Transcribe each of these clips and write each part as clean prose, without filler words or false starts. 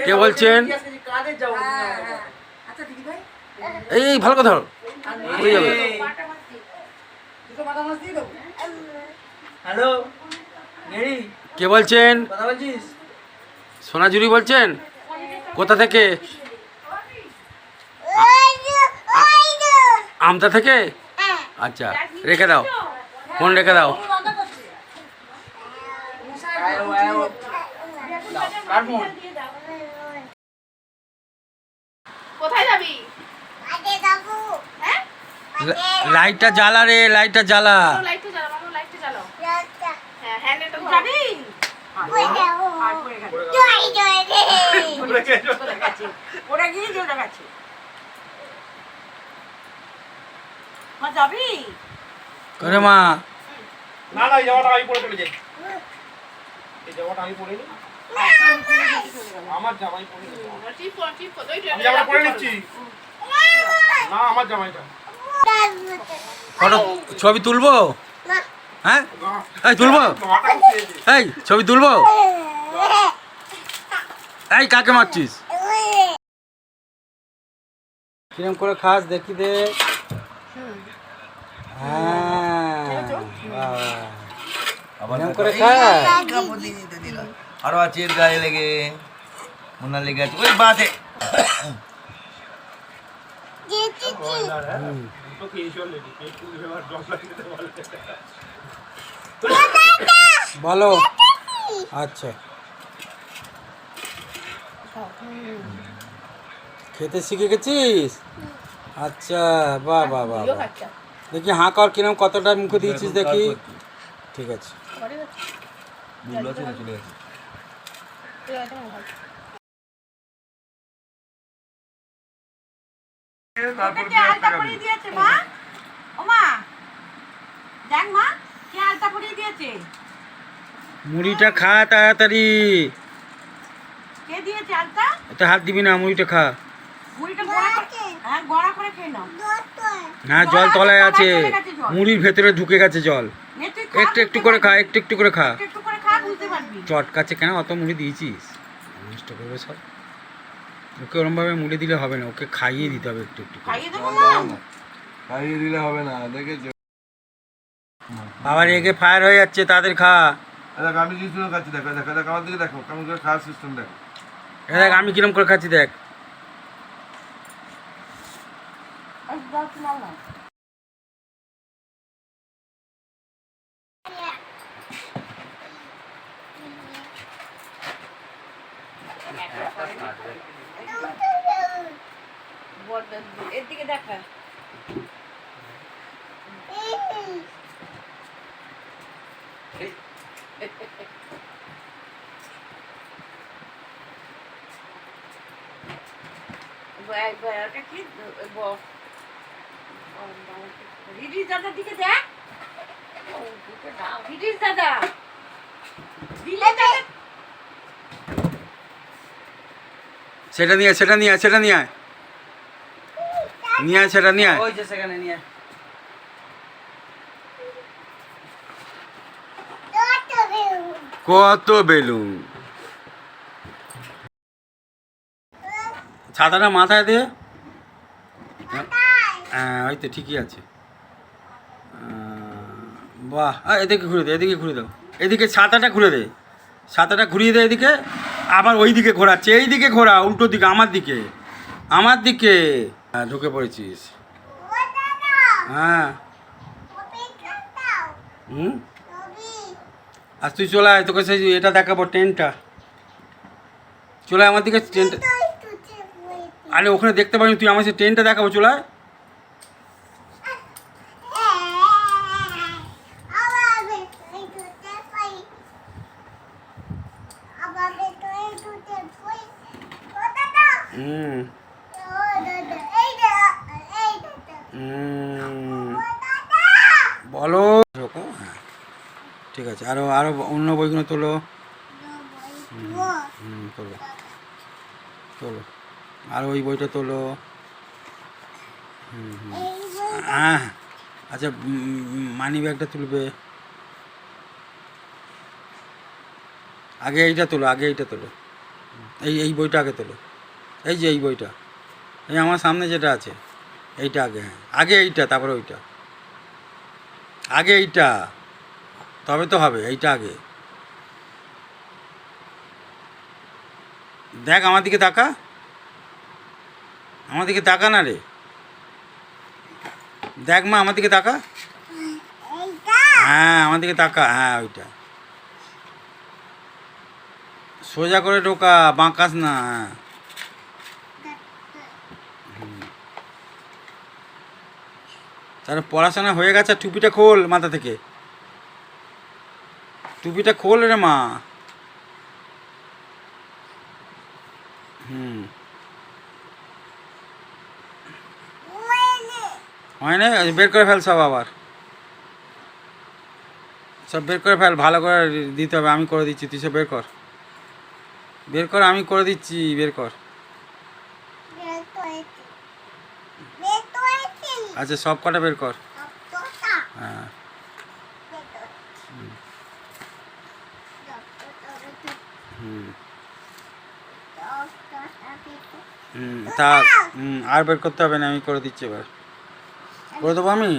কে বলছেন? এই ভালো কথা হয়ে যাবে। হ্যালো, কে বলছেন? কথা বলছিস? সোনাঝুরি বলছেন? কোথা থেকে? আমতা থেকে? আচ্ছা, রেখে দাও, ফোন রেখে দাও। কোথায় যাবি? লাইটটা জ্বালা রে, লাইটটা জ্বালা। লাইটটা জ্বালাও, মামা লাইটটা জ্বালাও। হ্যাঁ, হ্যান্ডেলটা যাবি? ওরা গিয়ে জোরে গেছে। মা যাবি? করে মা না না, এই জামাটা আমি পরে চলে যাই। এই জামাটা আমি পরে নিই। আমার জামাই পরে নিই। টিপ কর, টিপ কর। ওইটা আমি জামাটা পরে নিচ্ছি। না, আমার জামাইটা। ফটো ছবি তুলবো? হ্যাঁ, এই তুলবো, মাথা খেয়েছে। এই ছবি তুলবো। এই কাকে মারছিস? কিরম করে খাস দেখি দে। হ্যাঁ, কিরম করে খাস? আরো আছে এর গায়ে লেগে মোনা লেগে আছে ওই বাঁধে। বলো। আচ্ছা, খেতে শিখে গেছিস? আচ্ছা, বাহ বাহ বাহ বাহ। দেখি হাঁ কর, কিরম কতটা মুখে দিয়েছিস দেখি। ঠিক আছে। বুবলু আছে না, চলে গেছে। ওকে আলতা পরিয়ে দিয়েছে মা। ও মা, দেখ মা, কে আলতা পরিয়ে দিয়েছে? মুড়িটা খা তাড়াতাড়ি। কে দিয়েছে আলতা? ওতে হাত দিবি না, মুড়িটা খা। মুড়িটা গড়া করে, হ্যাঁ গড়া করে খেয়ে নাও। হ্যাঁ, জল তলায় আছে, মুড়ির ভেতরে ঢুকে গেছে জল। নে তুই খা, একটু একটু করে খা, একটু একটু করে খা। একটু করে খা, বুঝতে পারবি। চটকাচ্ছে কেন? অত মুড়ি দিয়েছিস, নষ্ট করবে সব। ওকে ওরমভাবে মুড়ি দিলে হবে না, ওকে খাইয়ে দিতে হবে একটু একটু করে। খাইয়ে দেবো মা। খাইয়ে দিলে হবে না, দেখেছো? বাবার রেগে ফায়ার হয়ে যাচ্ছে, তাদের খা। দেখ আমি জিনিসগুলো খাচ্ছি, দেখো দেখো দেখো আমার দিকে দেখো, কেমন করে খাওয়ার সিস্টেম দেখো। এ দেখ আমি কিরম করে খাচ্ছি দেখ। এর দিকে দেখা। রিডিস দাদার দিকে দেখ। রিডিস দাদা দিলে দাদা। সেটা নিয়ে আয়, সেটা নিয়ে আয়, সেটা নিয়ে আয়, নিয়ে আয়, সেটা নিয়ে আয়। ওই যে সেখানে নিয়ে। কত বেলুন। ছাতাটা মাথায় দে। হ্যাঁ, ওই তো ঠিকই আছে। বাহ, এদিকে ঘুরে দে, এদিকে ঘুরে দাও, এদিকে ছাতাটা ঘুরে দে, ছাতাটা ঘুরিয়ে দে এদিকে। আবার ওই দিকে ঘোরাচ্ছে, এই দিকে ঘোরা, উল্টো দিকে, আমার দিকে, আমার দিকে। হ্যাঁ, ঢুকে পড়েছিস। হ্যাঁ, হুম, আর তুই চলে আয়, তোকে সেই এটা দেখাবো, ট্রেনটা। চলে আয় আমার দিকে, ট্রেনটা। আরে ওখানে দেখতে পাবি, তুই আমার সেই ট্রেনটা দেখাবো, চলে আয়। হুম, বলো। হ্যাঁ, ঠিক আছে, আরো আরো অন্য বইগুলো তোলো। তোলো, তোলো, আর ওই বইটা তোলো। হ্যাঁ, আচ্ছা, মানি ব্যাগটা তুলবে। আগে এইটা তোলো, আগে এইটা তোলো। এই বইটা আগে তোলো, এই যে এই বইটা, এই আমার সামনে যেটা আছে এইটা আগে, হ্যাঁ আগে এইটা তারপরে ওইটা, আগে এইটা তবে তো হবে, এইটা আগে দেখ, আমার দিকে তাকা, আমার দিকে তাকা না রে, দেখ মা আমার দিকে তাকা, হ্যাঁ আমার দিকে তাকা, হ্যাঁ ওইটা সোজা করে ঢোকা, বাঁকাস না, হ্যাঁ তাহলে পড়াশোনা হয়ে গেছে, টুপিটা খোল মাথা থেকে, টুপিটা খোল রে মা। হুম হয় না, বের করে ফেল সব, আবার সব বের করে ফেল, ভালো করে দিতে হবে, আমি করে দিচ্ছি, তুই সব বের কর, বের কর, আমি করে দিচ্ছি, বের কর। আচ্ছা সব কটা বের কর, হ্যাঁ হুম থাক, আর বের করতে হবে না, আমি করে দিচ্ছি, এবার করে দেবো আমি,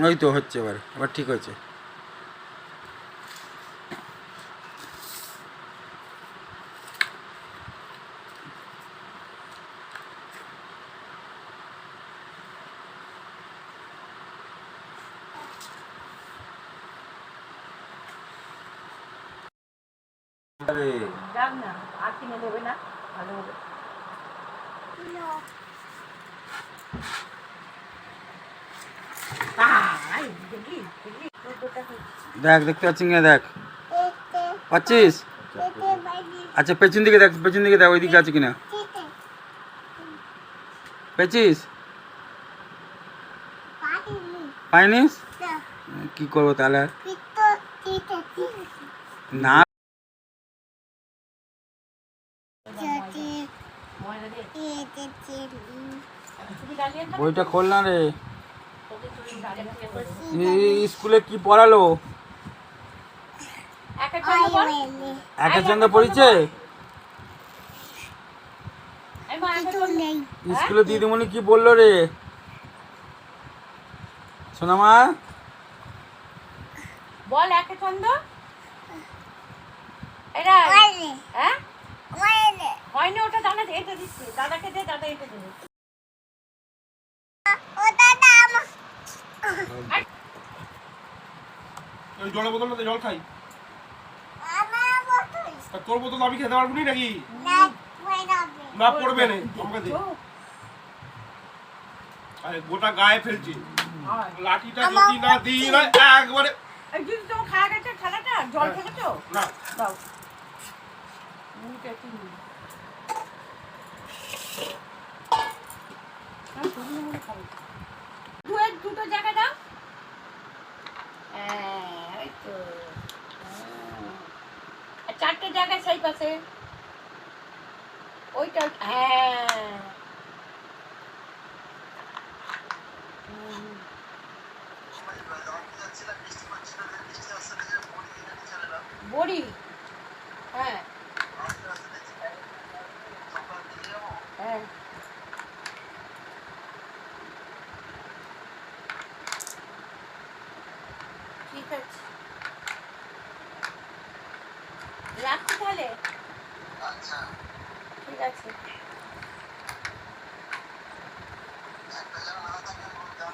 ওই তো হচ্ছে, এবার এবার ঠিক হয়েছে। যাক না, আর কিনে দেবে না, ভালো হবে। দেখ, দেখতে পাচ্ছি না, দেখ পাচ্ছিস, আচ্ছা পেছন দিকে দেখ, পেছন দিকে দেখ, ওইদিকে আছে কিনা, পেয়েছিস, পাইনিস, কি করবো তাহলে, না বইটা খোল না রে, স্কুলে কি পড়ালো, একের সঙ্গে পড়িছে, স্কুলে দিদিমণি কি বললো রে সোনামা, বল একে ছন্দ, এরা হ্যাঁ হয়নি, ওটা দাদা এটা দিচ্ছি, দাদাকে দে, দাদা এটা দেবে। ওই জলের বোতলটাতে জল খাই, তা তোর বোতল আমি খেতে পারবো নি নাকি, না পড়বে না আমাকে দে, আরে গোটা গায়ে ফেলছি, লাঠিটা যদি না দিই না একবারে, এই যদি তোমার খাওয়া গেছে খেলাটা, জল খেয়েছো না দাও, মুখে চিনি দুটো জায়গা দাও, ওই তো, আর চারটে জায়গায় সেই পাশে ওইটা, হ্যাঁ বড়ি, হ্যাঁ হ্যাঁ ঠিক আছে, রাখছি তাহলে, ঠিক আছে।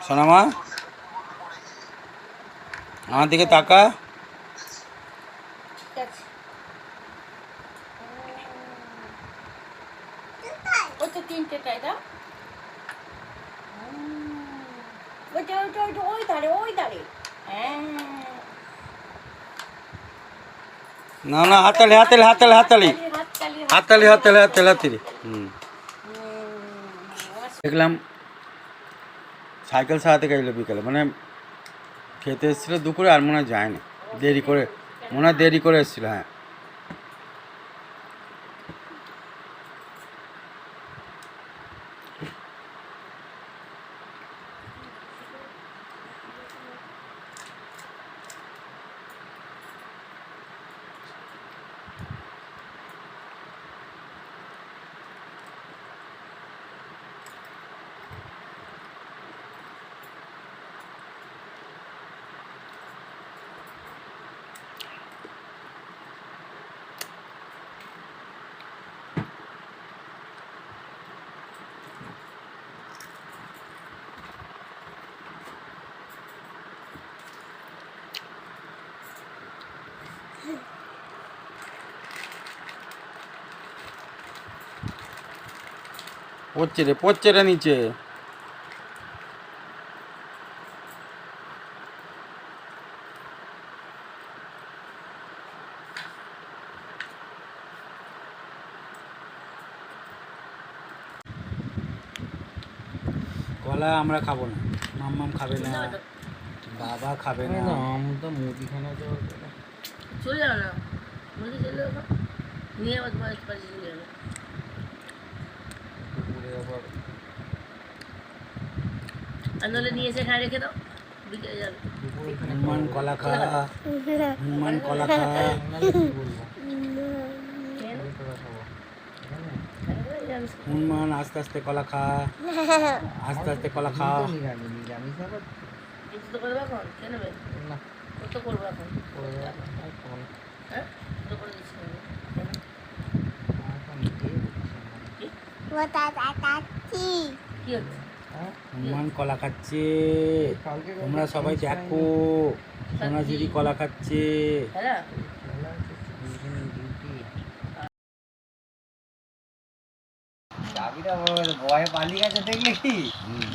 সোনামা আমার দিকে তাকা, ঠিক আছে, ওই তো তিনটেটাই দাও, ওইটা ওইটা ওইটা ওই ধারে, ওই ধারে, হ্যাঁ না না হাততালি হাততালি হাততালি হাততালি হাততালি হাততালি হাততালি হাততালি, দেখলাম সাইকেল সারাতে গেছিল বিকেলে, মানে খেতে এসেছিলো দুপুরে, আর মনে হয় যায় না, দেরি করে, মনে হয় দেরি করে এসেছিলো, হ্যাঁ পড়ছে রে নিচে। কলা আমরা খাবো না, মাম্মাম খাবে না, বাবা খাবে না। আমি তো মুদিখানা তো চলে যাও না, বলতে চলে যাও না। নিয়ে আবার তোমার পাশে চলে যাবে। আর নাহলে নিয়ে এসে এখানে রেখে দাও, বিকেলে যাবে। হনুমান কলা খা, হনুমান কলা খা। হনুমান আস্তে আস্তে কলা খা, আস্তে আস্তে কলা খা। কিছু তো করবে এখন, কে নেবে? কত করবো এখন? হ্যাঁ, তো করে দিচ্ছি আমি। কি হচ্ছে? হনুমান কলা খাচ্ছে, তোমরা সবাই দেখো, সোনাঝুরি কলা খাচ্ছে। হ্যাঁ, চাবিটা ভয়ে পালিয়ে গেছে দেখলে কি?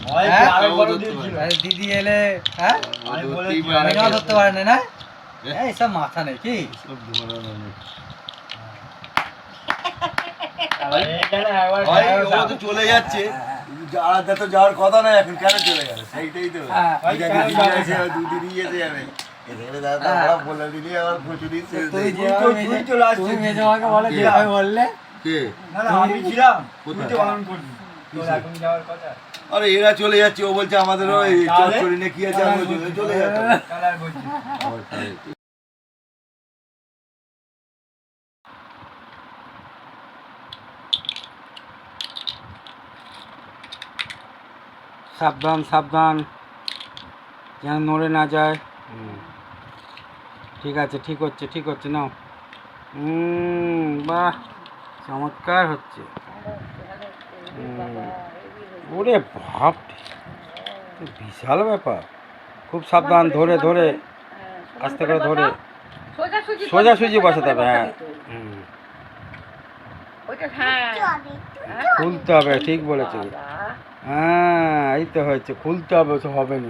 ভয় হ্যাঁ? আরো বড় দিয়েছিল। আরে দিদি এলে হ্যাঁ আমি বলে ক্যামেরা ধরতে পারে না না এইসব মাথা নেই কি এখানে একবার ও তো চলে যাচ্ছে যারা তো যাওয়ার কথা না এখন কেন চলে গেল সেইটাই তো দুদিনই যেতে যাবে এখানে দাদা আমরা বলে দিলি আবার প্রচুরই তুই চলে আসছিস। মেজে আমাকে বলে যেভাবে বললে কে? না না আমি ছিলাম, তুই কোথায়? তো বারণ করলি। তোর এখন যাওয়ার কথা। আরে এরা চলে যাচ্ছে ও বলছে আমাদের ওই তাহলে? চচ্চড়ি কি আছে আমরা চলে যাবো তাহলে আর বলছিস। সাবধান সাবধান, যেন নড়ে না যায়। ঠিক আছে, ঠিক হচ্ছে নাও। বাহ, চমৎকার হচ্ছে। ওরে বাপ, বিশাল ব্যাপার। খুব সাবধান, ধরে ধরে আস্তে করে ধরে সোজাসুজি বসাতে হবে। হ্যাঁ, ওইটা হ্যাঁ, খুলতে হবে, ঠিক বলেছে। হ্যাঁ, এই তো হয়েছে, খুলতে হবে, তো হবে না।